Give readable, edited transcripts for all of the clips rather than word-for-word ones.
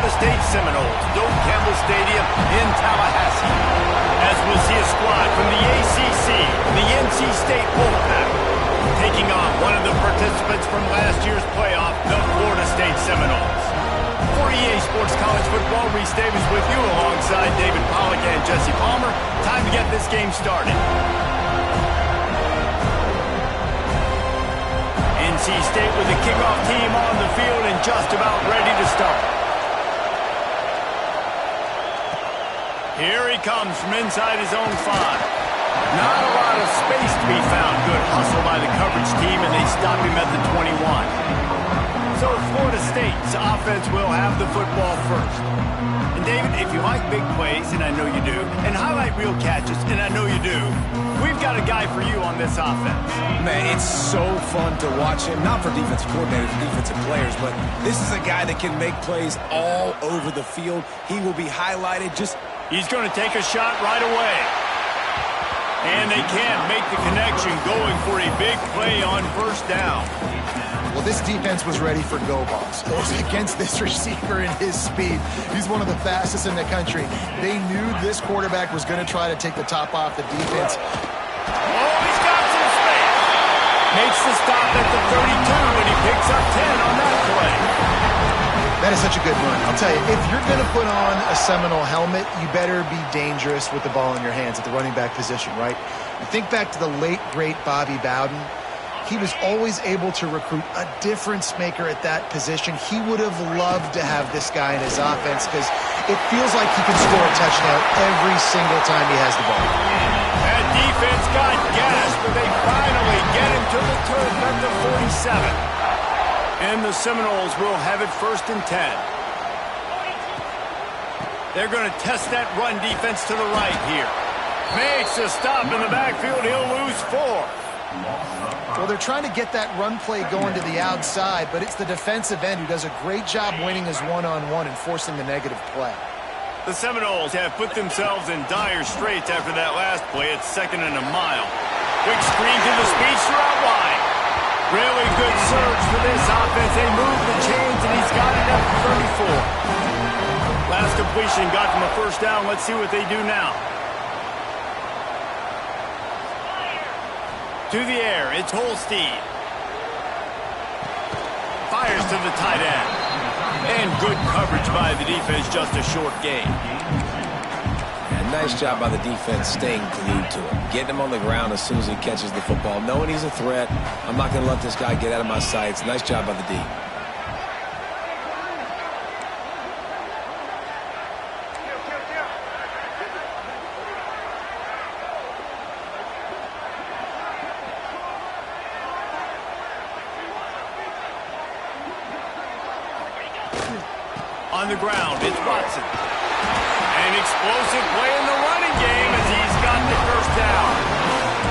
Florida State Seminoles, Doak Campbell Stadium in Tallahassee. As we'll see a squad from the ACC, the NC State Wolfpack, taking on one of the participants from last year's playoff, the Florida State Seminoles. For EA Sports College Football, Reese Davis with you alongside David Pollack and Jesse Palmer. Time to get this game started. NC State with the kickoff team on the field and just about ready to start. Here he comes from inside his own 5. Not a lot of space to be found. Good hustle by the coverage team, and they stop him at the 21. So Florida State's offense will have the football first. And David, if you like big plays, and I know you do, and highlight real catches, and I know you do, we've got a guy for you on this offense. Man, it's so fun to watch him. Not for defensive coordinators, for defensive players, but this is a guy that can make plays all over the field. He will be highlighted just... He's going to take a shot right away. And they can't make the connection, going for a big play on first down. Well, this defense was ready for go balls. Against this receiver and his speed. He's one of the fastest in the country. They knew this quarterback was going to try to take the top off the defense. Oh, he's got some space. Makes the stop at the 32, and he picks up 10 on that play. That is such a good run. I'll tell you, if you're going to put on a Seminole helmet, you better be dangerous with the ball in your hands at the running back position, right? You think back to the late, great Bobby Bowden. He was always able to recruit a difference maker at that position. He would have loved to have this guy in his offense because it feels like he can score a touchdown every single time he has the ball. That defense got gas, but they finally get him to the turf at the 47. And the Seminoles will have it 1st and 10. They're going to test that run defense to the right here. Makes a stop in the backfield. He'll lose 4. Well, they're trying to get that run play going to the outside, but it's the defensive end who does a great job winning his one-on-one and forcing the negative play. The Seminoles have put themselves in dire straits after that last play. It's 2nd and a mile. Quick screen to the speedster out wide. Really good surge for this offense. They move the chains, and he's got it up to 34. Last completion got them a first down. Let's see what they do now. To the air, it's Holstein. Fires to the tight end. And good coverage by the defense, just a short gain. Nice job by the defense staying glued to him. Getting him on the ground as soon as he catches the football. Knowing he's a threat, I'm not going to let this guy get out of my sights. Nice job by the D. On the ground, it's Watson. An explosive play in the running game as he's got the first down.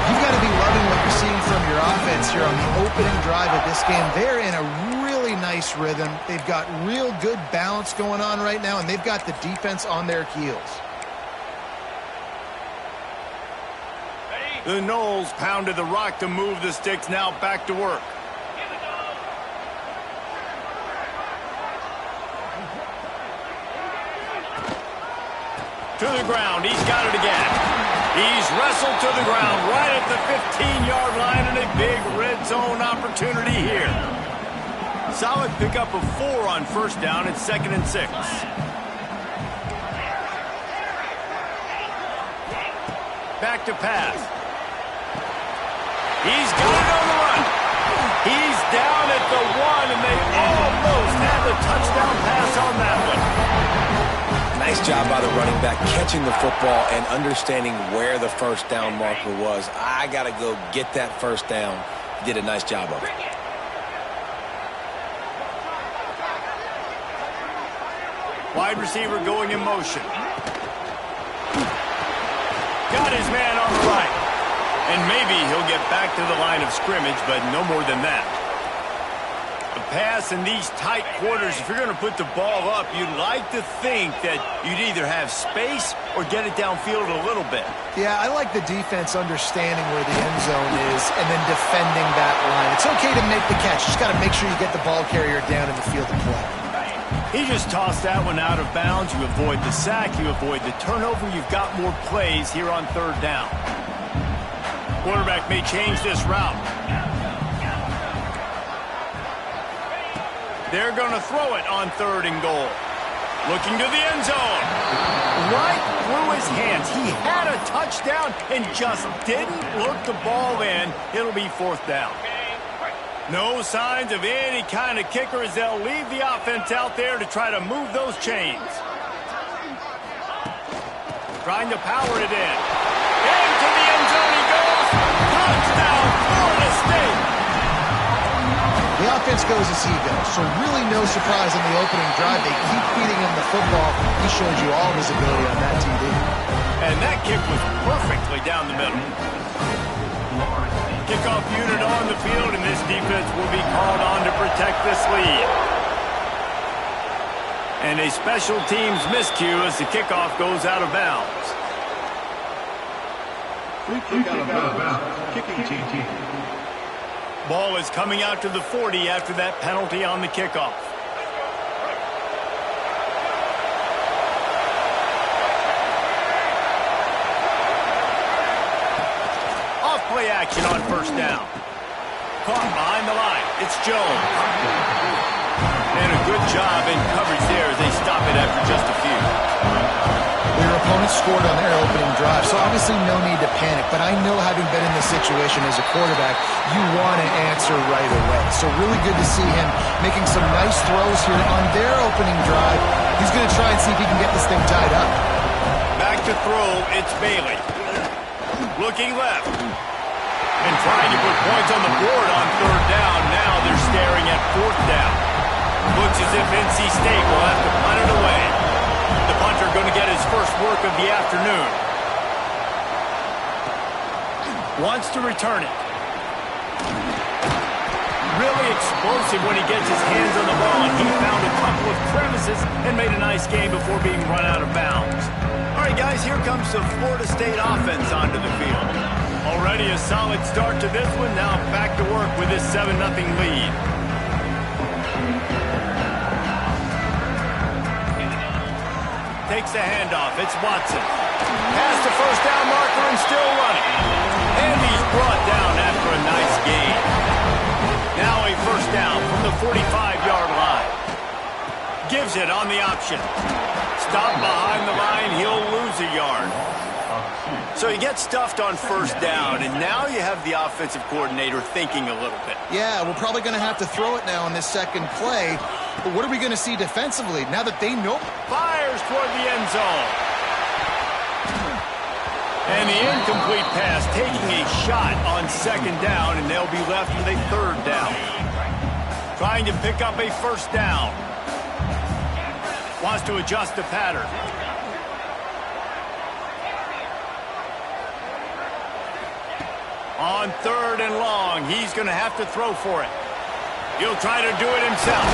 You've got to be loving what you're seeing from your offense here on the opening drive of this game. They're in a really nice rhythm. They've got real good balance going on right now, and they've got the defense on their heels. The Noles pounded the rock to move the sticks, now back to work. To the ground, he's got it again. He's wrestled to the ground right at the 15-yard line, and a big red zone opportunity here. Solid pickup of 4 on first down. It's 2nd and 6. Back to pass. He's got it on the run. He's down at the 1, and they almost had the touchdown pass on that one. Nice job by the running back, catching the football and understanding where the first down marker was. I got to go get that first down. He did a nice job of it. Wide receiver going in motion. Got his man on the right. And maybe he'll get back to the line of scrimmage, but no more than that. A pass in these tight quarters, if you're going to put the ball up, you'd like to think that you'd either have space or get it downfield a little bit. Yeah, I like the defense understanding where the end zone is and then defending that line. It's okay to make the catch. You just got to make sure you get the ball carrier down in the field of play. He just tossed that one out of bounds. You avoid the sack, you avoid the turnover. You've got more plays here on third down. Quarterback may change this route. They're going to throw it on 3rd and goal. Looking to the end zone. Right through his hands. He had a touchdown and just didn't look the ball in. It'll be 4th down. No signs of any kind of kicker as they'll leave the offense out there to try to move those chains. Trying to power it in. Into the end zone he goes. Touchdown, Florida State. The offense goes as he goes, so really no surprise in the opening drive. They keep feeding him the football. He showed you all his ability on that TD. And that kick was perfectly down the middle. Kickoff unit on the field, and this defense will be called on to protect this lead. And a special teams miscue as the kickoff goes out of bounds. Free kick out of bounds. Kicking team. Ball is coming out to the 40 after that penalty on the kickoff. Off-play action on 1st down. Caught behind the line. It's Jones. And a good job in coverage there as they stop it after just a few. Your opponent scored on their opening drive, so obviously no need to panic. But I know, having been in this situation as a quarterback, you want to answer right away. So really good to see him making some nice throws here on their opening drive. He's going to try and see if he can get this thing tied up. Back to throw, it's Bailey. Looking left. And trying to put points on the board on 3rd down. Now they're staring at 4th down. Looks as if NC State will have to punt it away. The punter going to get his first work of the afternoon. Wants to return it. Really explosive when he gets his hands on the ball, and he found a couple of crevices and made a nice game before being run out of bounds. All right, guys, here comes the Florida State offense onto the field. Already a solid start to this one. Now back to work with this 7-0 lead. Takes the handoff. It's Watson. Past the 1st down marker and still running. And he's brought down after a nice gain. Now a 1st down from the 45-yard line. Gives it on the option. Stop behind the line. He'll lose a yard. So you get stuffed on 1st down, and now you have the offensive coordinator thinking a little bit. Yeah, we're probably going to have to throw it now on this second play. But what are we going to see defensively now that they know? Fires toward the end zone. And the incomplete pass taking a shot on 2nd down, and they'll be left with a 3rd down. Trying to pick up a 1st down. Wants to adjust the pattern. On 3rd and long, he's going to have to throw for it. He'll try to do it himself.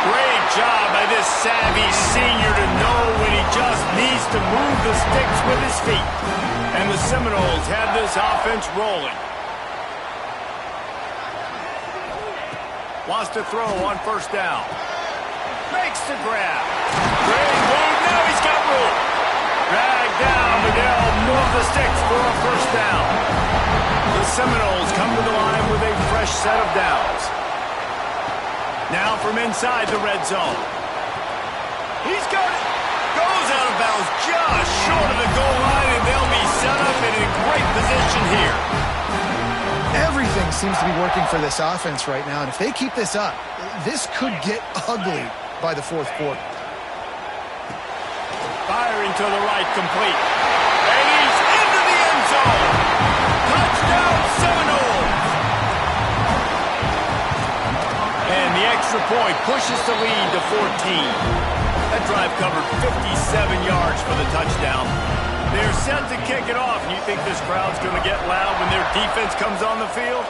Great job by this savvy senior to know when he just needs to move the sticks with his feet. And the Seminoles have this offense rolling. Wants to throw on 1st down. Makes the grab. Great move. Now he's got room. Drag down, but they'll move the sticks for a 1st down. The Seminoles come to the line with a fresh set of downs. Now from inside the red zone. He's got it. Goes out of bounds just short of the goal line, and they'll be set up in a great position here. Everything seems to be working for this offense right now, and if they keep this up, this could get ugly by the 4th quarter. Firing to the right, complete. And he's into the end zone. Touchdown, Seminoles. And the extra point pushes the lead to 14. That drive covered 57 yards for the touchdown. They're set to kick it off. You think this crowd's going to get loud when their defense comes on the field?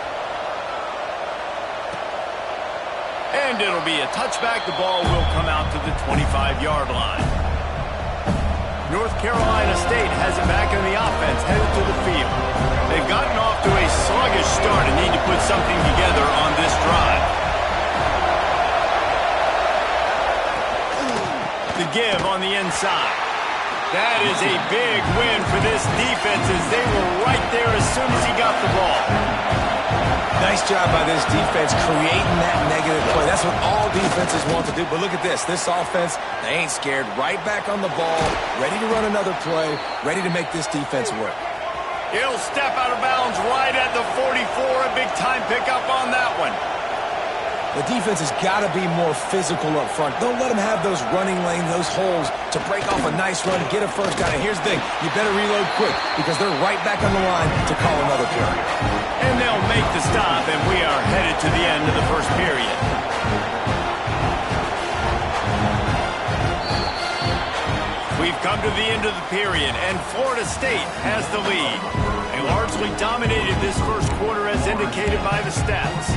And it'll be a touchback. The ball will come out to the 25-yard line. North Carolina State has it back in the offense, headed to the field. They've gotten off to a sluggish start and need to put something together on this drive. The give on the inside. That is a big win for this defense as they were right there as soon as he got the ball. Nice job by this defense creating that negative play. That's what all defenses want to do. But look at this. This offense, they ain't scared. Right back on the ball, ready to run another play, ready to make this defense work. He'll step out of bounds right at the 44. A big time pickup on that one. The defense has got to be more physical up front. Don't let them have those running lanes, those holes to break off a nice run, get a first down. And here's the thing, you better reload quick because they're right back on the line to call another play. And they'll make the stop, and we are headed to the end of the first period. We've come to the end of the period, and Florida State has the lead. They largely dominated this first quarter as indicated by the stats.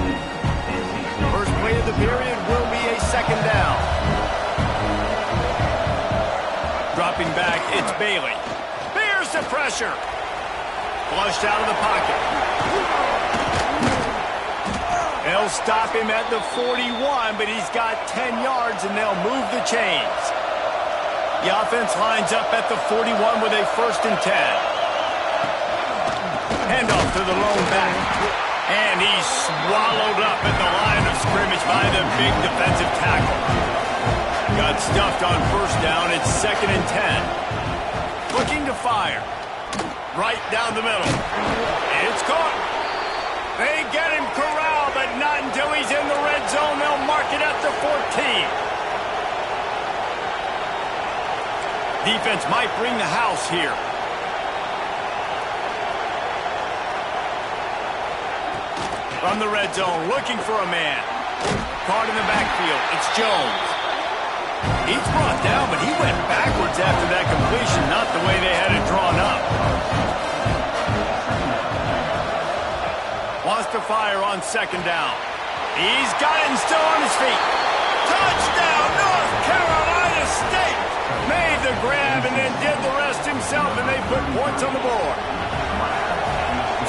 First play of the period will be a second down. Dropping back, it's Bailey. Bears the pressure. Flushed out of the pocket. They'll stop him at the 41, but he's got 10 yards, and they'll move the chains. The offense lines up at the 41 with a 1st and 10. Handoff to the lone back. And he's swallowed up at the line of scrimmage by the big defensive tackle. Got stuffed on first down. It's 2nd and 10. Looking to fire. Right down the middle. It's caught. They get him corralled, but not until he's in the red zone. They'll mark it at the 14. Defense might bring the house here. From the red zone, looking for a man. Caught in the backfield. It's Jones. He's brought down, but he went backwards after that completion, not the way they had it drawn up. Wants to fire on 2nd down. He's got it and still on his feet. Touchdown, North Carolina State! Made the grab and then did the rest himself, and they put points on the board.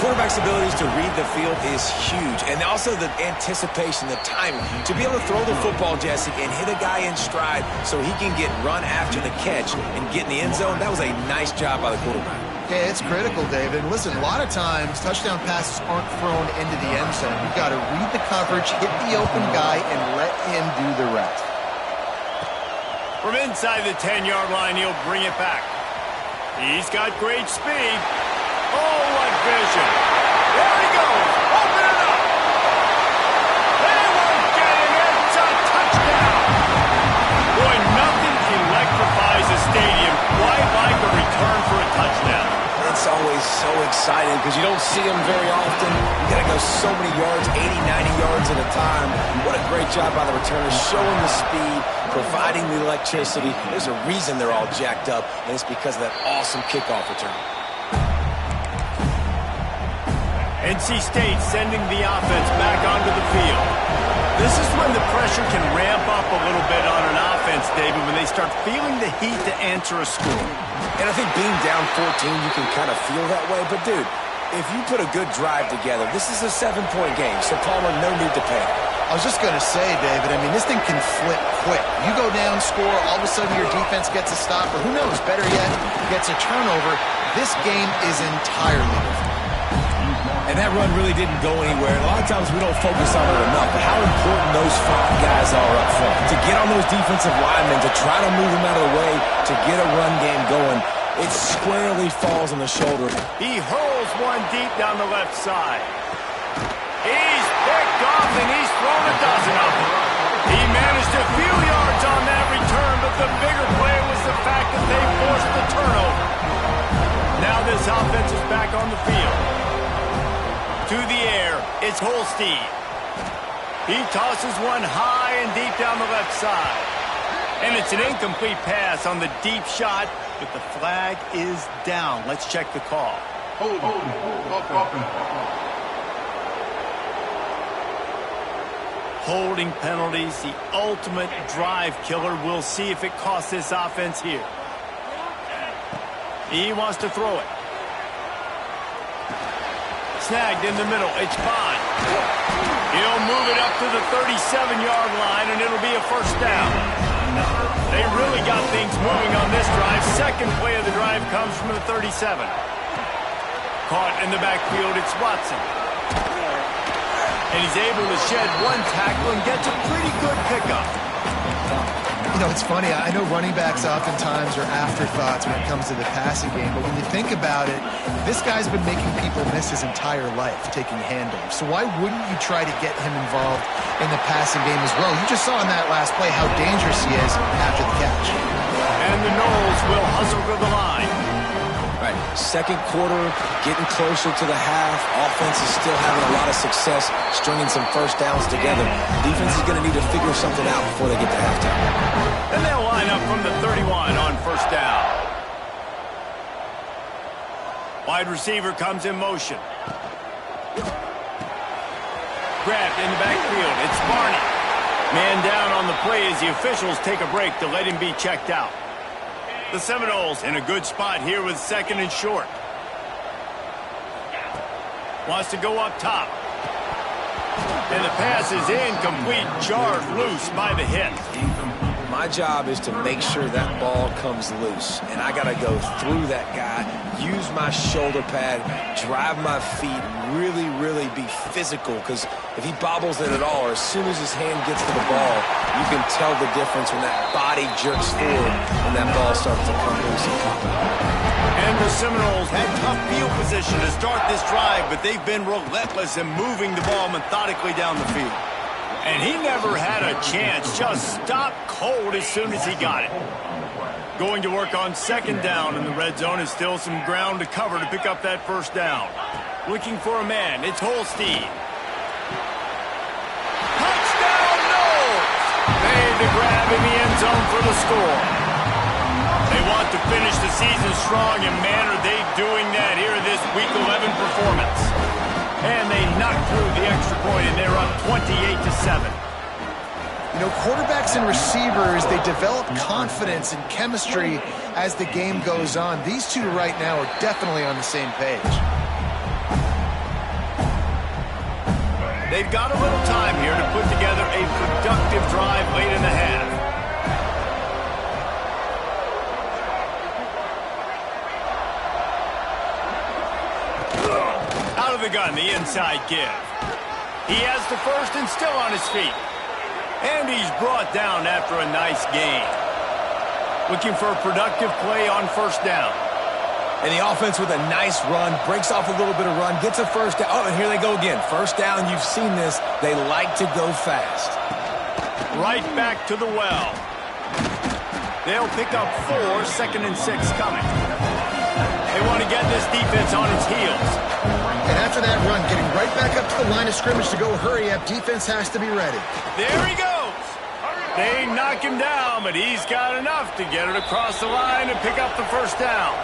Quarterback's abilities to read the field is huge, and also the anticipation, the timing. To be able to throw the football, Jesse, and hit a guy in stride so he can get run after the catch and get in the end zone, that was a nice job by the quarterback. Yeah, it's critical, David. Listen, a lot of times touchdown passes aren't thrown into the end zone. You've got to read the coverage, hit the open guy, and let him do the rest. From inside the 10-yard line, he'll bring it back. He's got great speed. Oh, what vision. There he goes. Open it up. They won't get him. It's a touchdown. Boy, nothing electrifies a stadium quite like a return for a touchdown. It's always so exciting because you don't see them very often. You got to go so many yards, 80, 90 yards at a time. What a great job by the returners, showing the speed, providing the electricity. There's a reason they're all jacked up, and it's because of that awesome kickoff return. NC State sending the offense back onto the field. This is when the pressure can ramp up a little bit on an offense, David, when they start feeling the heat to answer a score. And I think being down 14, you can kind of feel that way. But, dude, if you put a good drive together, this is a 7-point game, so Palmer, no need to panic. I was just going to say, David, I mean, this thing can flip quick. You go down, score, all of a sudden your defense gets a stop, or who knows, better yet, gets a turnover. This game is entirely different. And that run really didn't go anywhere. A lot of times we don't focus on it enough, but how important those 5 guys are up front. To get on those defensive linemen, to try to move them out of the way, to get a run game going, it squarely falls on the shoulder. He hurls one deep down the left side. He's picked off, and he's thrown a dozen of them. He managed a few yards on that return, but the bigger play was the fact that they forced the turnover. Now this offense is back on the field. To the air, it's Holstein. He tosses one high and deep down the left side. And it's an incomplete pass on the deep shot, but the flag is down. Let's check the call. Holding penalties, the ultimate drive killer. We'll see if it costs this offense here. He wants to throw it. Snagged in the middle. It's Bond. He'll move it up to the 37-yard line, and it'll be a first down. They really got things moving on this drive. Second play of the drive comes from the 37. Caught in the backfield, it's Watson. And he's able to shed one tackle and gets a pretty good pickup. You know, it's funny. I know running backs oftentimes are afterthoughts when it comes to the passing game, but when you think about it, this guy's been making people miss his entire life taking handoffs. So why wouldn't you try to get him involved in the passing game as well? You just saw in that last play how dangerous he is after the catch. And the Noles will hustle to the line. Right, second quarter, getting closer to the half. Offense is still having a lot of success stringing some first downs together. Defense is going to need to figure something out before they get to halftime. And they'll line up from the 31 on first down. Wide receiver comes in motion. Grabbed in the backfield. It's Barney. Man down on the play as the officials take a break to let him be checked out. The Seminoles in a good spot here with second and short. Wants to go up top. And the pass is incomplete, jarred loose by the hit. My job is to make sure that ball comes loose. And I got to go through that guy, use my shoulder pad, drive my feet, really, really be physical. Because if he bobbles it at all, or as soon as his hand gets to the ball, you can tell the difference when that body jerks forward and that ball starts to come loose and pop out. And the Seminoles had tough field position to start this drive, but they've been relentless in moving the ball methodically down the field. And he never had a chance, just stopped cold as soon as he got it. Going to work on second down in the red zone is still some ground to cover to pick up that first down. Looking for a man, it's Holstein. Touchdown, Noles! Made the grab in the end zone for the score. They want to finish the season strong, and man, are they doing that here in this Week 11 performance. And they knocked through the extra point, and they're up 28-7. You know, quarterbacks and receivers, they develop confidence and chemistry as the game goes on. These two right now are definitely on the same page. They've got a little time here to put together a productive drive late in the half. Out of the gun, the inside give. He has the first and still on his feet. And he's brought down after a nice gain. Looking for a productive play on first down. And the offense with a nice run, breaks off a little bit of run, gets a first down. Oh, and here they go again. First down, you've seen this. They like to go fast. Right back to the well. They'll pick up 4, second and 6 coming. They want to get this defense on its heels. And after that run, getting right back up to the line of scrimmage to go hurry up, defense has to be ready. There he goes. They knock him down, but he's got enough to get it across the line and pick up the first down.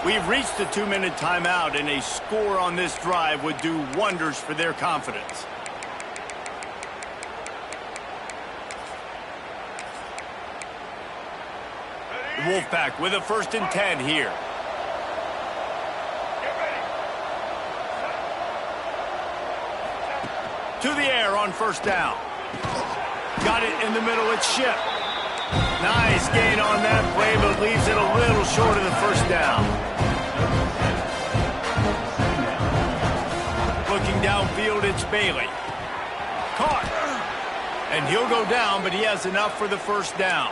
We've reached the 2-minute timeout, and a score on this drive would do wonders for their confidence. The Wolfpack with a first and 10 here. To the air on first down. Got it in the middle, it's Ship. Nice gain on that play, but leaves it a little short of the first down. Looking downfield, it's Bailey. Caught. And he'll go down, but he has enough for the first down.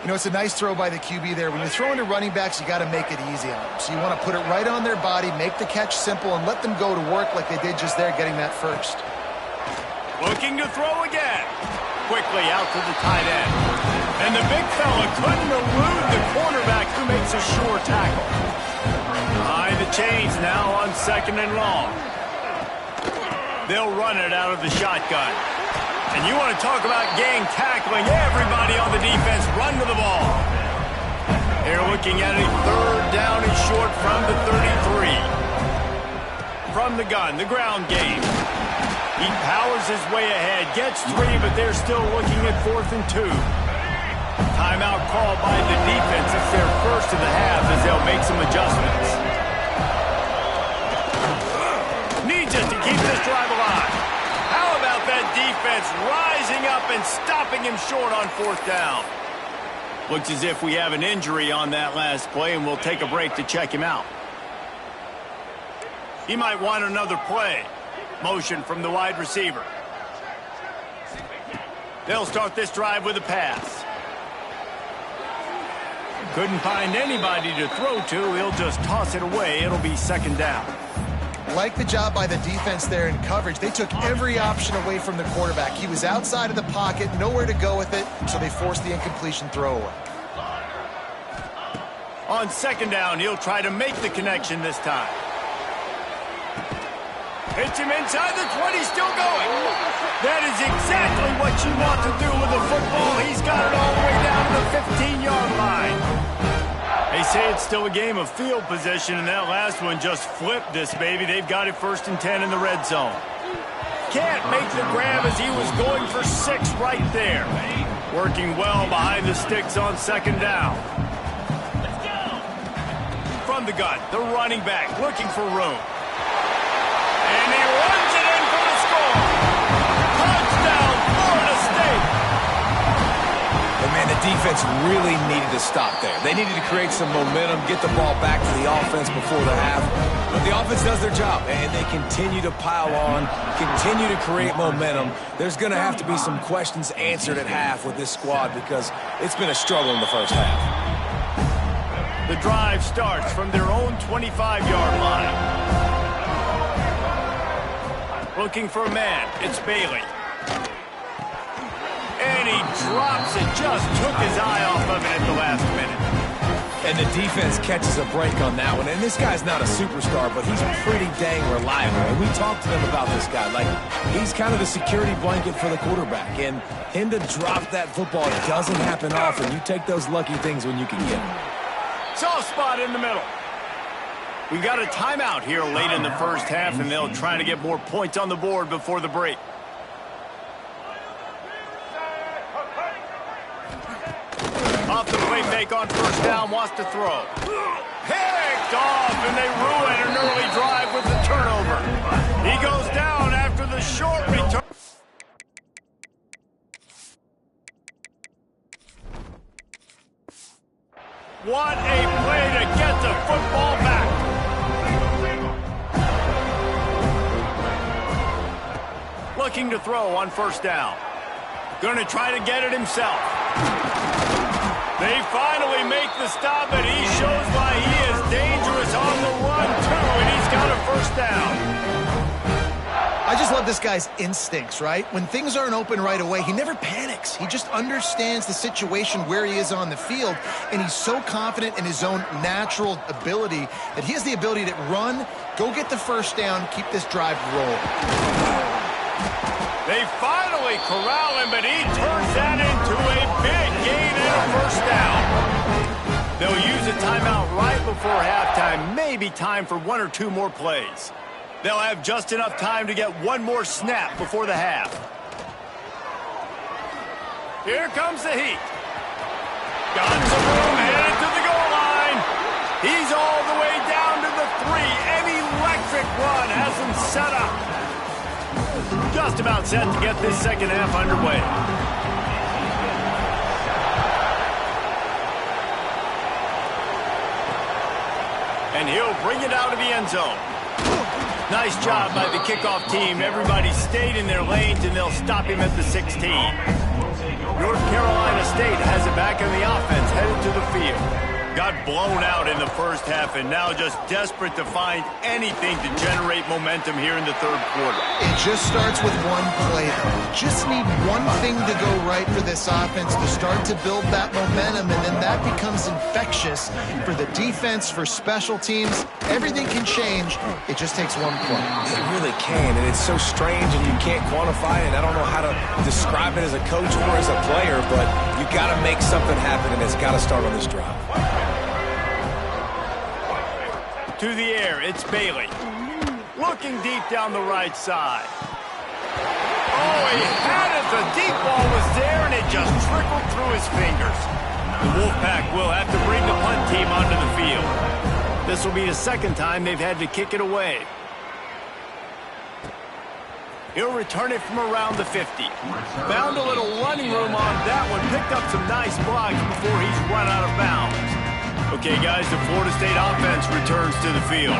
You know, it's a nice throw by the QB there. When you're throwing to running backs, you got to make it easy on them. So you want to put it right on their body, make the catch simple, and let them go to work like they did just there, getting that first. Looking to throw again. Quickly out to the tight end. And the big fella couldn't elude the cornerback who makes a sure tackle. Behind the chains now on second and long. They'll run it out of the shotgun. And you want to talk about gang tackling. Everybody on the defense run to the ball. They're looking at a third down and short from the 33. From the gun, the ground game. He powers his way ahead, gets 3, but they're still looking at 4th and 2. Timeout called by the defense. It's their first of the half as they'll make some adjustments. Needs it to keep this drive alive. How about that defense rising up and stopping him short on 4th down? Looks as if we have an injury on that last play, and we'll take a break to check him out. He might want another play. Motion from the wide receiver. They'll start this drive with a pass. Couldn't find anybody to throw to. He'll just toss it away. It'll be second down. Like the job by the defense there in coverage. They took every option away from the quarterback. He was outside of the pocket, nowhere to go with it, so they forced the incompletion throwaway. On second down, he'll try to make the connection this time. Hits him inside the 20, still going. That is exactly what you want to do with a football. He's got it all the way down to the 15-yard line. They say it's still a game of field position, and that last one just flipped this baby. They've got it 1st and 10 in the red zone. Can't make the grab as he was going for 6 right there. Working well behind the sticks on second down. From the gun, the running back looking for room. And he runs it in for the score. Touchdown, Florida State. And man, the defense really needed to stop there. They needed to create some momentum, get the ball back to the offense before the half. But the offense does their job, and they continue to pile on, continue to create momentum. There's going to have to be some questions answered at half with this squad because it's been a struggle in the first half. The drive starts from their own 25-yard line. Looking for a man. It's Bailey. And he drops it. Just took his eye off of it at the last minute. And the defense catches a break on that one. And this guy's not a superstar, but he's pretty dang reliable. And we talked to them about this guy. Like, he's kind of the security blanket for the quarterback. And him to drop that football doesn't happen often. You take those lucky things when you can get them. Soft spot in the middle. We've got a timeout here late in the first half, and they'll try to get more points on the board before the break. Off the play fake on first down, wants to throw. Picked off, and they ruin an early drive with the turnover. He goes down after the short return. What a play to get the football back. Looking to throw on first down. Going to try to get it himself. They finally make the stop, and he shows why he is dangerous on the run, too, and he's got a first down. I just love this guy's instincts, right? When things aren't open right away, he never panics. He just understands the situation where he is on the field, and he's so confident in his own natural ability that he has the ability to run, go get the first down, keep this drive rolling. They finally corral him, but he turns that into a big gain and a first down. They'll use a timeout right before halftime, maybe time for 1 or 2 more plays. They'll have just enough time to get one more snap before the half. Here comes the heat. Got some room, headed to the goal line. He's all the way down to the 3. An electric run has him set up. Just about set to get this second half underway. And he'll bring it out of the end zone. Nice job by the kickoff team. Everybody stayed in their lanes, and they'll stop him at the 16. North Carolina State has it back in the offense, headed to the field. Got blown out in the first half, and now just desperate to find anything to generate momentum here in the third quarter. It just starts with one play. Just need one thing to go right for this offense to start to build that momentum, and then that becomes infectious for the defense, for special teams. Everything can change. It just takes one play. It really can, and it's so strange, and you can't quantify it. I don't know how to describe it as a coach or as a player, but you got to make something happen, and it's got to start on this drive. To the air, it's Bailey. Looking deep down the right side. Oh, he had it. The deep ball was there, and it just trickled through his fingers. The Wolfpack will have to bring the punt team onto the field. This will be the second time they've had to kick it away. He'll return it from around the 50. Found a little running room on that one. Picked up some nice blocks before he's run out of bounds. Okay, guys, the Florida State offense returns to the field.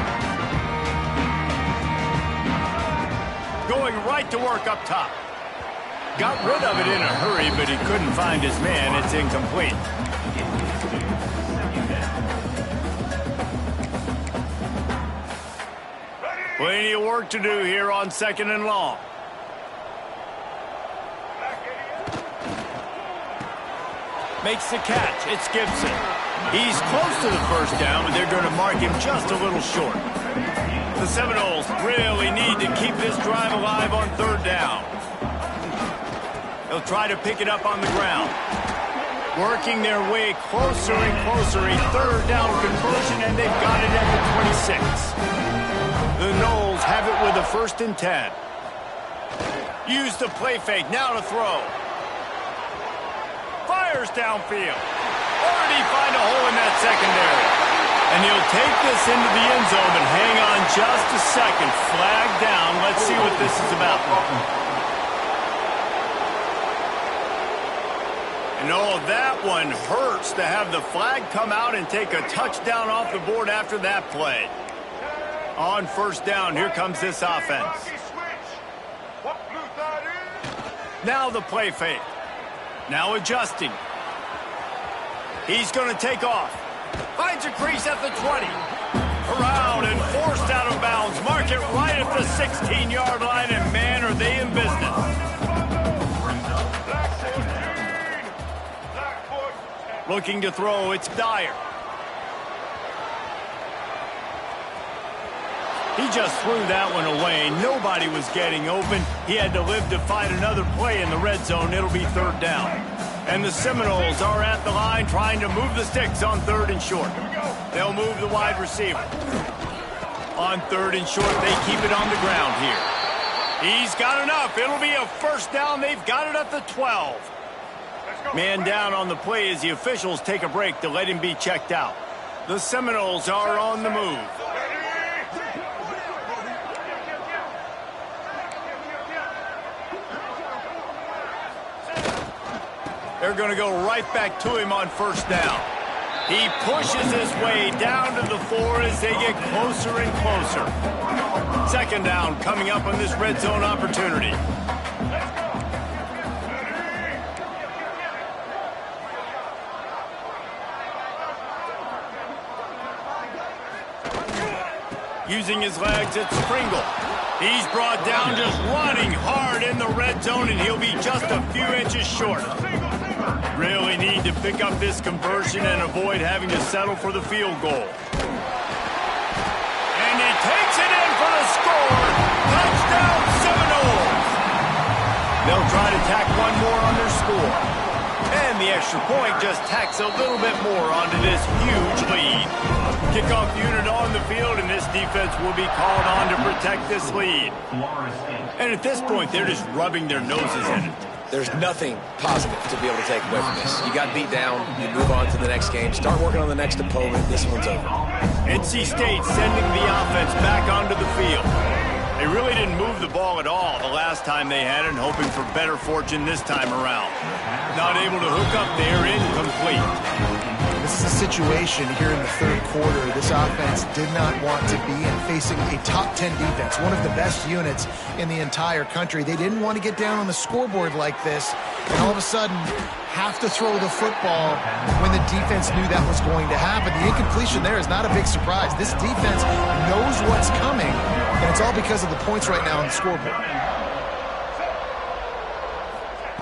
Going right to work up top. Got rid of it in a hurry, but he couldn't find his man. It's incomplete. Plenty of work to do here on 2nd and long. Makes the catch. It's Gibson. He's close to the first down, but they're going to mark him just a little short. The Seminoles really need to keep this drive alive on 3rd down. They'll try to pick it up on the ground. Working their way closer and closer. A 3rd down conversion, and they've got it at the 26. The Noles have it with a 1st and 10. Use the play fake. Now to throw. Fires downfield. Already find a hole in that secondary. And he'll take this into the end zone, but hang on just a second. Flag down. Let's see what this is about. And oh, that one hurts to have the flag come out and take a touchdown off the board after that play. On 1st down, here comes this offense. Now the play fake. Now adjusting. He's going to take off. Finds a crease at the 20. Around and forced out of bounds. Mark it right at the 16-yard line, and man, are they in business. Looking to throw, it's Dyer. He just threw that one away. Nobody was getting open. He had to live to fight another play in the red zone. It'll be 3rd down. And the Seminoles are at the line trying to move the sticks on 3rd and short. They'll move the wide receiver. On 3rd and short, they keep it on the ground here. He's got enough. It'll be a 1st down. They've got it at the 12. Man down on the play as the officials take a break to let him be checked out. The Seminoles are on the move. They're going to go right back to him on 1st down. He pushes his way down to the 4 as they get closer and closer. 2nd down coming up on this red zone opportunity. Using his legs, it's Pringle. He's brought down just running hard in the red zone, and he'll be just a few inches short. Really need to pick up this conversion and avoid having to settle for the field goal. And he takes it in for the score. Touchdown Seminoles. They'll try to tack one more on their score. And the extra point just tacks a little bit more onto this huge lead. Kickoff unit on the field, and this defense will be called on to protect this lead. And at this point, they're just rubbing their noses in it. There's nothing positive to be able to take away from this. You got beat down, you move on to the next game, start working on the next opponent. This one's over. NC State sending the offense back onto the field. They really didn't move the ball at all the last time they had it, and hoping for better fortune this time around. Not able to hook up there, incomplete. This is a situation here in the 3rd quarter this offense did not want to be in, facing a top 10 defense, one of the best units in the entire country. They didn't want to get down on the scoreboard like this, and all of a sudden have to throw the football when the defense knew that was going to happen. The incompletion there is not a big surprise. This defense knows what's coming, and it's all because of the points right now on the scoreboard.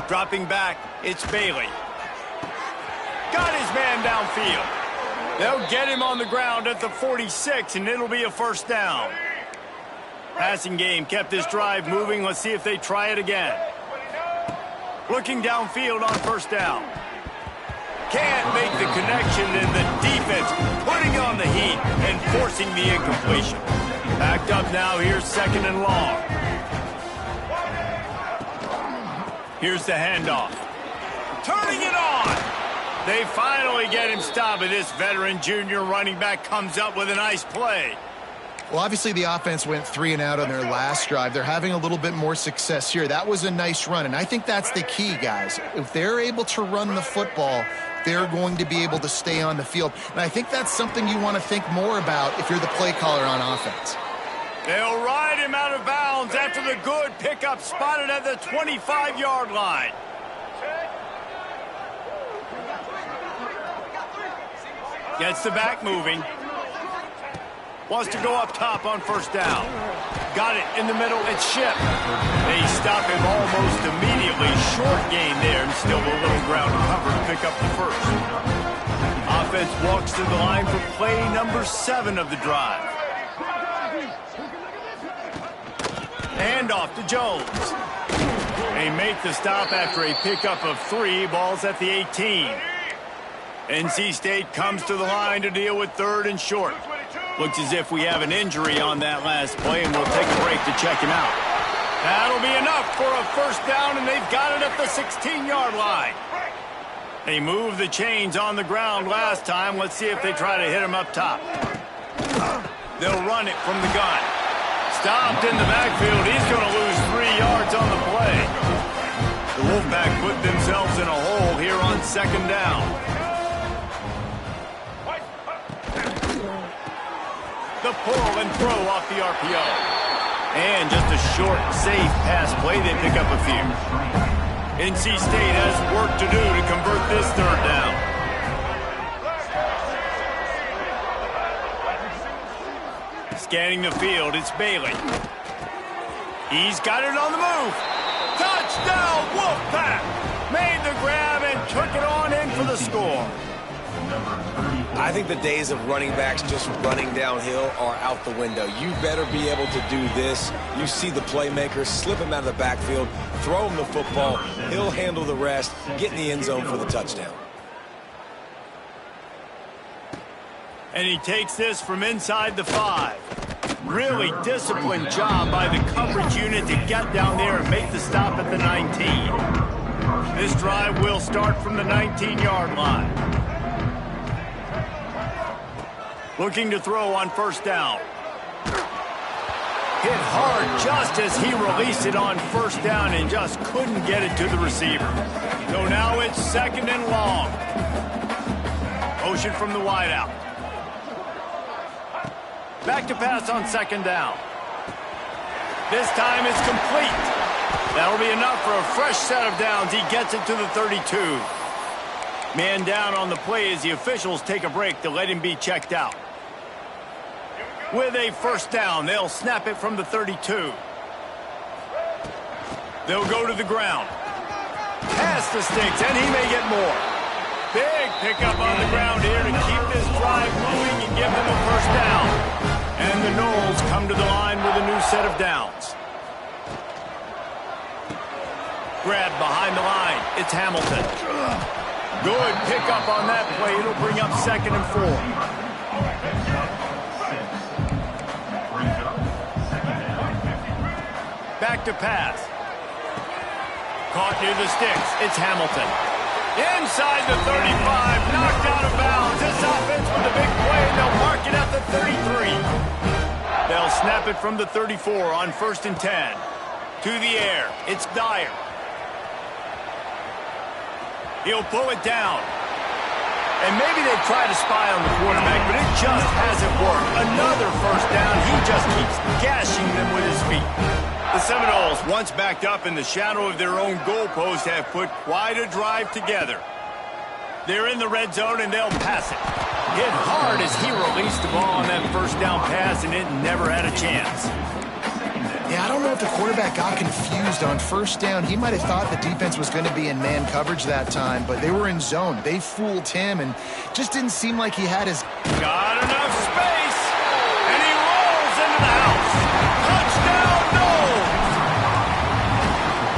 Dropping back, it's Bailey. Got his man downfield. They'll get him on the ground at the 46, and it'll be a 1st down. Passing game kept this drive moving. Let's see if they try it again. Looking downfield on 1st down. Can't make the connection, and the defense putting on the heat and forcing the incompletion. Backed up now, here's 2nd and long. Here's the handoff. Turning it on. They finally get him stopped, and this veteran junior running back comes up with a nice play. Well, obviously the offense went 3 and out on their last drive. They're having a little bit more success here. That was a nice run, and I think that's the key, guys. If they're able to run the football, they're going to be able to stay on the field. And I think that's something you want to think more about if you're the play caller on offense. They'll ride him out of bounds after the good pickup spotted at the 25-yard line. Gets the back moving. Wants to go up top on first down. Got it in the middle. It's Shipp. They stop him almost immediately. Short gain there and still a little ground cover to pick up the first. Offense walks to the line for play number 7 of the drive. Hand off to Jones. They make the stop after a pickup of 3. Ball's at the 18. NC State comes to the line to deal with 3rd and short. Looks as if we have an injury on that last play, and we'll take a break to check him out. That'll be enough for a first down, and they've got it at the 16-yard line. They moved the chains on the ground last time. Let's see if they try to hit him up top. They'll run it from the gun. Stopped in the backfield. He's going to lose 3 yards on the play. The Wolfpack put themselves in a hole here on 2nd down. The pull and throw off the RPO. And just a short, safe pass play. They pick up a few. NC State has work to do to convert this 3rd down. Scanning the field, it's Bailey. He's got it on the move. Touchdown, Wolfpack! Made the grab and took it on in for the score. I think the days of running backs just running downhill are out the window. You better be able to do this. You see the playmaker, slip him out of the backfield, throw him the football. He'll handle the rest, get in the end zone for the touchdown. And he takes this from inside the 5. Really disciplined job by the coverage unit to get down there and make the stop at the 19. This drive will start from the 19-yard line. Looking to throw on first down. Hit hard just as he released it on first down and just couldn't get it to the receiver. So now it's 2nd and long. Motion from the wideout. Back to pass on 2nd down. This time it's complete. That'll be enough for a fresh set of downs. He gets it to the 32. Man down on the play as the officials take a break to let him be checked out. With a first down, they'll snap it from the 32. They'll go to the ground. Pass the sticks, and he may get more. Big pickup on the ground here to keep this drive moving and give them a first down. And the Noles come to the line with a new set of downs. Grab behind the line. It's Hamilton. Good pickup on that play. It'll bring up 2nd and 4. Back to pass. Caught near the sticks. It's Hamilton. Inside the 35. Knocked out of bounds. This offense with a big play, and they'll mark it at the 33. They'll snap it from the 34 on 1st and 10. To the air. It's Dyer. He'll pull it down. And maybe they try to spy on the quarterback, but it just hasn't worked. Another first down. He just keeps gashing them with his feet. The Seminoles, once backed up in the shadow of their own goalpost, have put quite a drive together. They're in the red zone, and they'll pass it. Hit hard as he released the ball on that first down pass, and it never had a chance. Yeah, I don't know if the quarterback got confused on first down. He might have thought the defense was going to be in man coverage that time, but they were in zone. They fooled him, and just didn't seem like he had his... Got enough space, and he rolls into the house. Touchdown, Noles!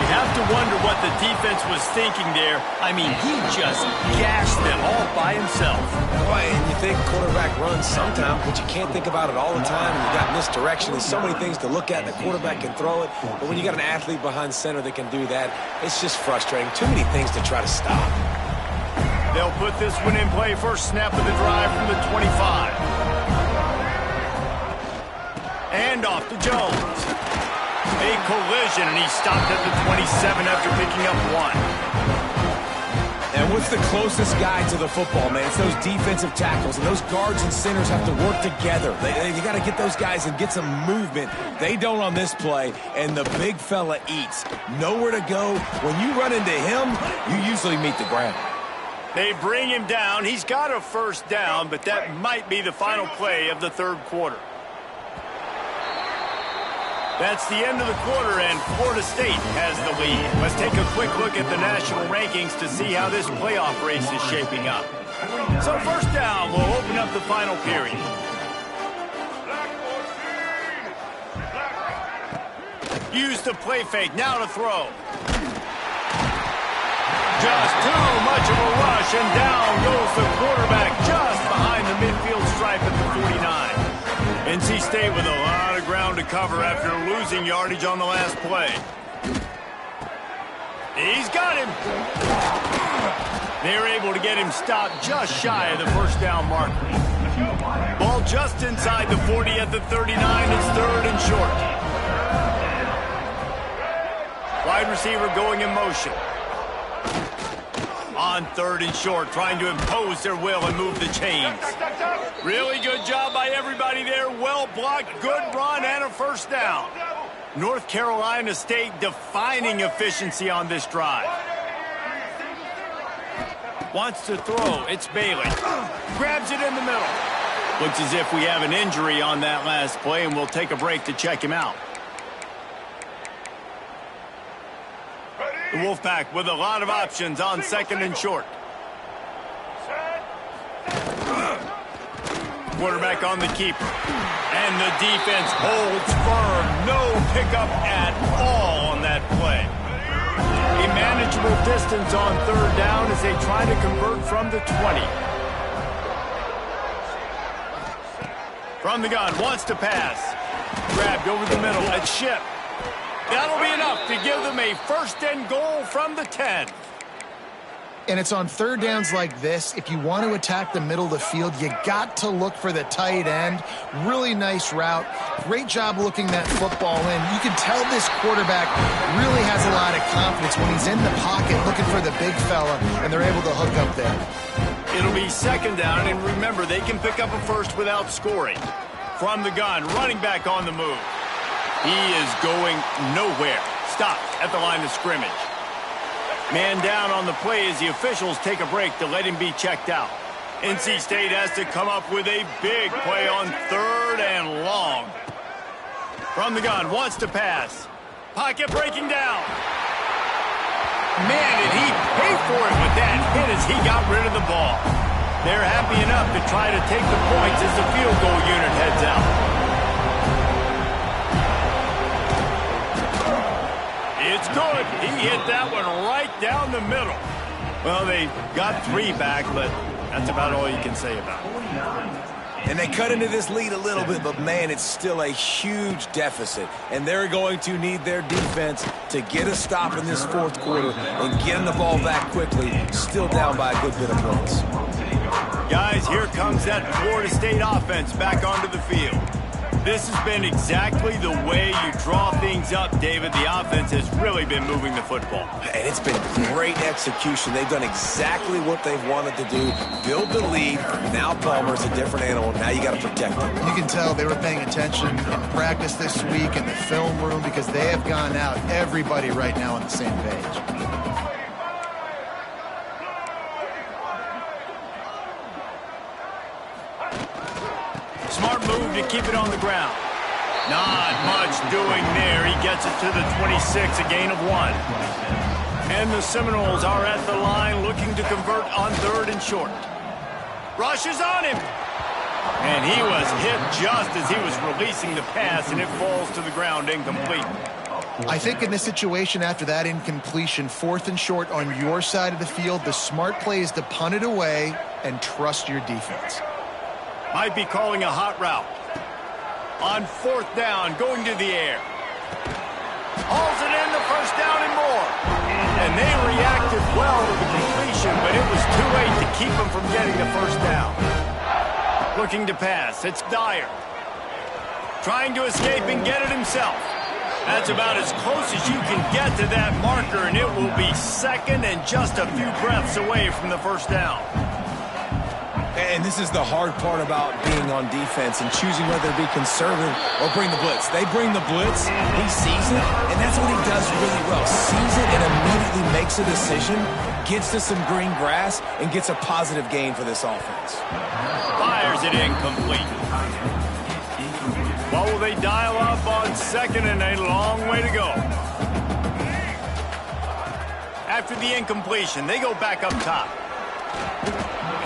You have to wonder what the defense was thinking there. I mean, he just gashed them all by himself. Boy, and you think quarterback runs sometimes, but you can't think about it all the time. You got misdirection. There's so many things to look at, and the quarterback can throw it. But when you got an athlete behind center that can do that, it's just frustrating. Too many things to try to stop. They'll put this one in play. First snap of the drive from the 25. And off to Jones. A collision, and he stopped at the 27 after picking up 1. And what's the closest guy to the football, man? It's those defensive tackles, and those guards and centers have to work together. You got to get those guys and get some movement. They don't on this play, and the big fella eats. Nowhere to go. When you run into him, you usually meet the ground. They bring him down. He's got a first down, but that might be the final play of the third quarter. That's the end of the quarter, and Florida State has the lead. Let's take a quick look at the national rankings to see how this playoff race is shaping up. So first down, we'll open up the final period. Use the play fake, now to throw. Just too much of a rush, and down goes the quarterback just behind the midfield stripe at the 49. NC State with a lot of ground to cover after losing yardage on the last play. He's got him. They're able to get him stopped just shy of the first down marker. Ball just inside the 40 at the 39. It's third and short. Wide receiver going in motion. On third and short, trying to impose their will and move the chains. Really good job by everybody there. Well blocked, good run, and a first down. North Carolina State defining efficiency on this drive. Wants to throw. It's Bailey. Grabs it in the middle. Looks as if we have an injury on that last play, and we'll take a break to check him out. The Wolfpack with a lot of options on second and short. Quarterback on the keeper. And the defense holds firm. No pickup at all on that play. A manageable distance on third down as they try to convert from the 20. From the gun, wants to pass. Grabbed over the middle at Ship. That'll be enough to give them a first and goal from the 10. And it's on third downs like this, if you want to attack the middle of the field, you got to look for the tight end. Really nice route. Great job looking that football in. You can tell this quarterback really has a lot of confidence when he's in the pocket looking for the big fella, and they're able to hook up there. It'll be second down, and remember, they can pick up a first without scoring. From the gun, running back on the move. He is going nowhere. Stopped at the line of scrimmage. Man down on the play as the officials take a break to let him be checked out. NC State has to come up with a big play on third and long. From the gun, wants to pass. Pocket breaking down. Man, did he pay for it with that hit as he got rid of the ball. They're happy enough to try to take the points as the field goal unit heads out. It's good. He hit that one right down the middle. Well, they got 3 back, but that's about all you can say about it. And they cut into this lead a little bit, but, man, it's still a huge deficit. And they're going to need their defense to get a stop in this fourth quarter and getting the ball back quickly, still down by a good bit of points. Guys, here comes that Florida State offense back onto the field. This has been exactly the way you draw things up, David. The offense has really been moving the football. And it's been great execution. They've done exactly what they've wanted to do. Build the lead. Now Palmer's a different animal. Now you got to protect him. You can tell they were paying attention in practice this week in the film room because they have gone out, everybody right now on the same page. Smart move to keep it on the ground. Not much doing there. He gets it to the 26, a gain of 1. And the Seminoles are at the line looking to convert on third and short. Rush is on him. And he was hit just as he was releasing the pass, and it falls to the ground incomplete. I think in this situation, after that incompletion, fourth and short on your side of the field, the smart play is to punt it away and trust your defense. Might be calling a hot route. On fourth down, going to the air. Hauls it in, the first down and more. And they reacted well to the completion, but it was too late to keep them from getting the first down. Looking to pass, it's Dyer. trying to escape and get it himself. That's about as close as you can get to that marker, and it will be second and just a few breaths away from the first down. And this is the hard part about being on defense and choosing whether to be conservative or bring the blitz. They bring the blitz, he sees it, and that's what he does really well. Sees it and immediately makes a decision, gets to some green grass, and gets a positive gain for this offense. Fires it incomplete. What will they dial up on second, and a long way to go? After the incompletion, they go back up top.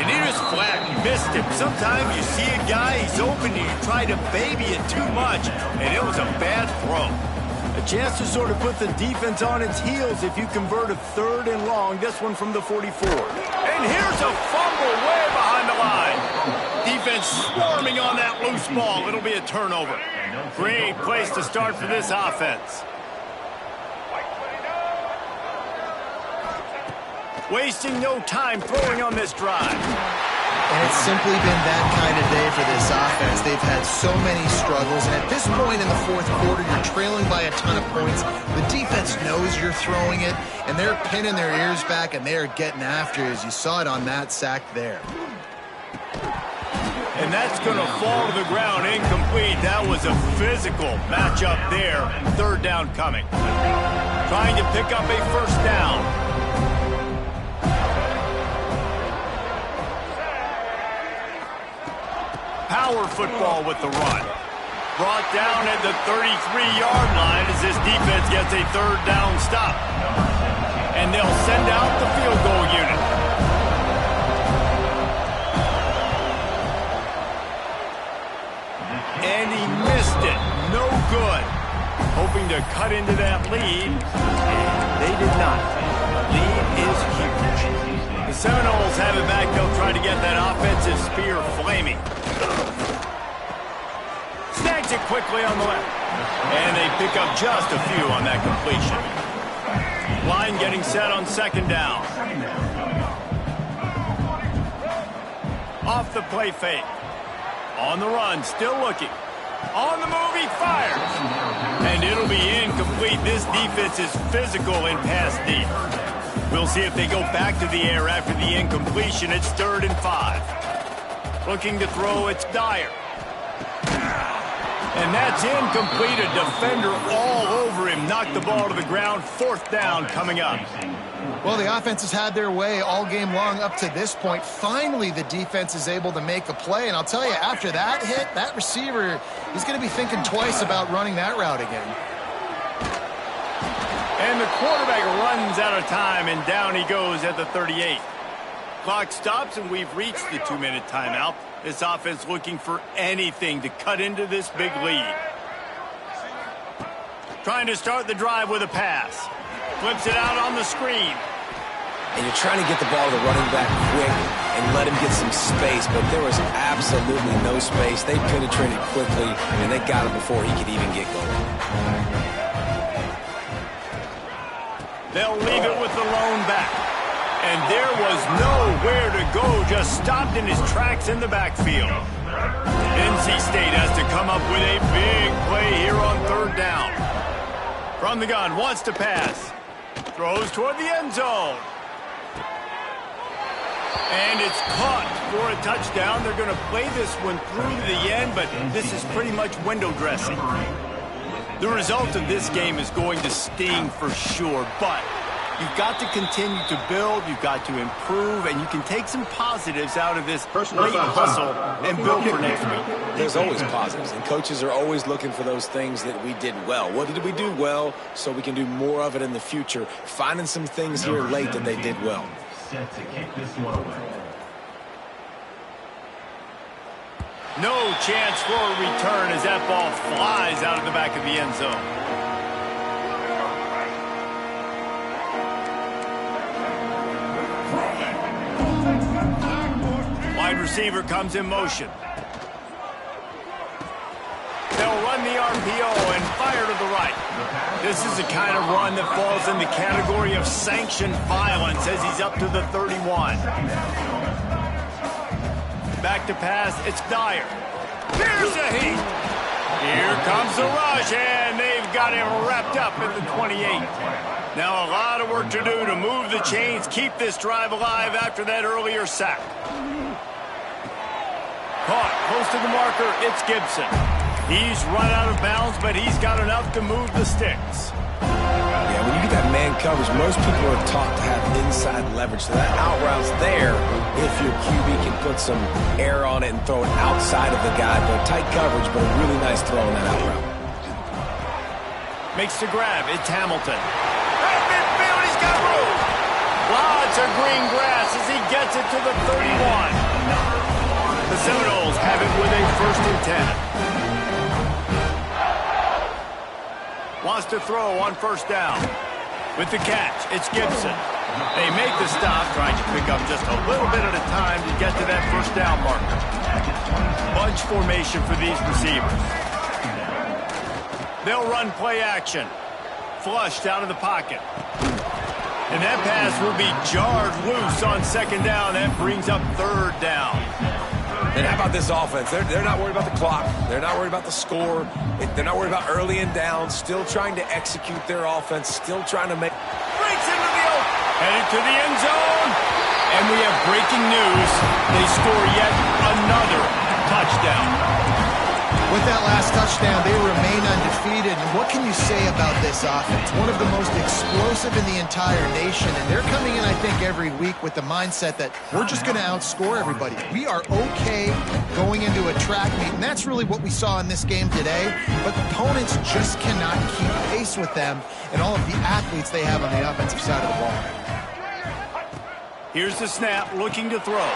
And he just flat missed him. Sometimes you see a guy, he's open, and you try to baby it too much, and it was a bad throw. A chance to sort of put the defense on its heels if you convert a 3rd and long, this one from the 44. And here's a fumble way behind the line. Defense swarming on that loose ball. It'll be a turnover. Great place to start for this offense. Wasting no time throwing on this drive. And it's simply been that kind of day for this offense. They've had so many struggles, and at this point in the 4th quarter, you're trailing by a ton of points. The defense knows you're throwing it, and they're pinning their ears back, and they're getting after it, as you saw it on that sack there. And that's going to fall to the ground incomplete. That was a physical matchup there. 3rd down coming. Trying to pick up a first down. Power football with the run. Brought down at the 33-yard line as this defense gets a 3rd down stop. And they'll send out the field goal unit. And he missed it. No good. Hoping to cut into that lead. And they did not. The lead is huge. The Seminoles have it back. They'll try to get that offensive spear flaming. Snags it quickly on the left. And they pick up just a few on that completion. Line getting set on 2nd down. Off the play fake. On the run, still looking. On the move, he fires. And it'll be incomplete. This defense is physical in pass deep. We'll see if they go back to the air after the incompletion. It's 3rd and 5. Looking to throw, it's Dyer. And that's incomplete. A defender all over him. Knocked the ball to the ground. 4th down coming up. Well, the offense has had their way all game long up to this point. Finally, the defense is able to make a play. And I'll tell you, after that hit, that receiver, he's going to be thinking twice about running that route again. And the quarterback runs out of time, and down he goes at the 38. Clock stops, and we've reached the 2-minute timeout. This offense looking for anything to cut into this big lead. Trying to start the drive with a pass. Flips it out on the screen. And you're trying to get the ball to the running back quick and let him get some space, but there was absolutely no space. They penetrated quickly, and they got him before he could even get going. They'll leave it with the lone back. And there was nowhere to go, just stopped in his tracks in the backfield. NC State has to come up with a big play here on 3rd down. From the gun, wants to pass. Throws toward the end zone. And it's caught for a touchdown. They're going to play this one through to the end, but this is pretty much window dressing. The result of this game is going to sting for sure, but you've got to continue to build, you've got to improve, and you can take some positives out of this late hustle and build for next week. There's always positives, and coaches are always looking for those things that we did well. What did we do well so we can do more of it in the future? Finding some things here late that they did well. Set to kick this one away. No chance for a return as that ball flies out of the back of the end zone. Wide receiver comes in motion. They'll run the RPO and fire to the right. This is the kind of run that falls in the category of sanctioned violence as he's up to the 31. Back to pass, it's Dyer. Here's a heat. Here comes the rush, and they've got him wrapped up at the 28. Now a lot of work to do to move the chains, keep this drive alive after that earlier sack. Caught close to the marker, it's Gibson. He's run out of bounds, but he's got enough to move the sticks. Yeah, when you get that man coverage, most people are taught to have inside leverage. So that out route's there if your QB can put some air on it and throw it outside of the guy. But tight coverage, but a really nice throw on that out route. Makes the grab. It's Hamilton. At midfield, he's got room. Lots of green grass as he gets it to the 31. The Seminoles have it with a 1st and 10. Wants to throw on 1st down. With the catch, it's Gibson. They make the stop, trying to pick up just a little bit at a time to get to that 1st down marker. Bunch formation for these receivers. They'll run play action. Flushed out of the pocket. And that pass will be jarred loose on 2nd down. That brings up 3rd down. And how about this offense? They're not worried about the clock. They're not worried about the score. They're not worried about early and down. Still trying to execute their offense. Still trying to make... Breaks into the open. Headed to the end zone. And we have breaking news. They score yet another touchdown. With that last touchdown, they remain undefeated. And what can you say about this offense? One of the most explosive in the entire nation. And they're coming in, I think, every week with the mindset that we're just going to outscore everybody. We are okay going into a track meet. And that's really what we saw in this game today. But opponents just cannot keep pace with them and all of the athletes they have on the offensive side of the ball. Here's the snap, looking to throw.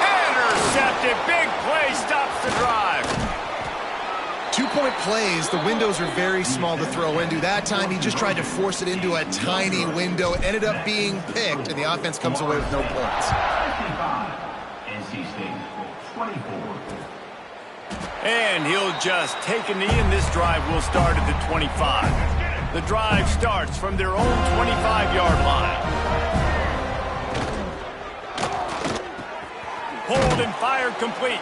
Intercepted. Big play stops the drive. 2-point plays, the windows are very small to throw into. That time, he just tried to force it into a tiny window. Ended up being picked, and the offense comes away with no points. NC State 24. And he'll just take a knee, and this drive will start at the 25. The drive starts from their own 25-yard line. Pulled and fired complete.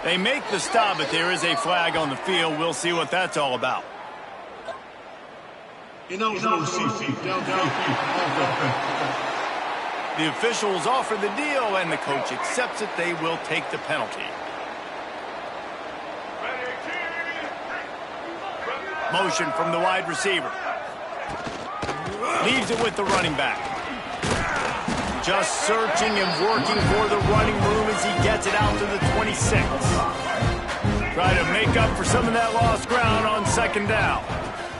They make the stop, but there is a flag on the field. We'll see what that's all about. The officials offer the deal, and the coach accepts it. They will take the penalty. Motion from the wide receiver. Leaves it with the running back. Just searching and working for the running room as he gets it out to the 26. Try to make up for some of that lost ground on 2nd down.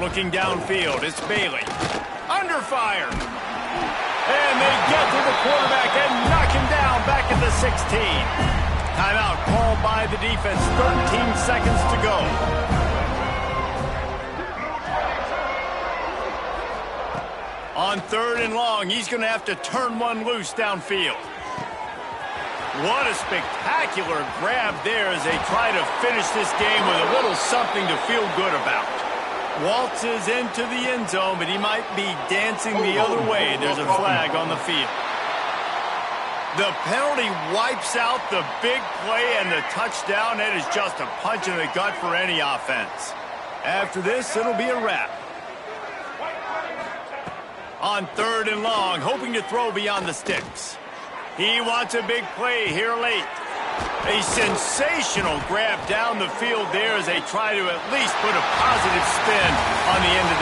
Looking downfield, it's Bailey. Under fire. And they get to the quarterback and knock him down back at the 16. Timeout called by the defense. 13 seconds to go. On 3rd and long, he's going to have to turn one loose downfield. What a spectacular grab there as they try to finish this game with a little something to feel good about. Waltzes into the end zone, but he might be dancing the other way. There's a flag on the field. The penalty wipes out the big play and the touchdown. That is just a punch in the gut for any offense. After this, it'll be a wrap. On 3rd and long, hoping to throw beyond the sticks. He wants a big play here late. A sensational grab down the field there as they try to at least put a positive spin on the end of this.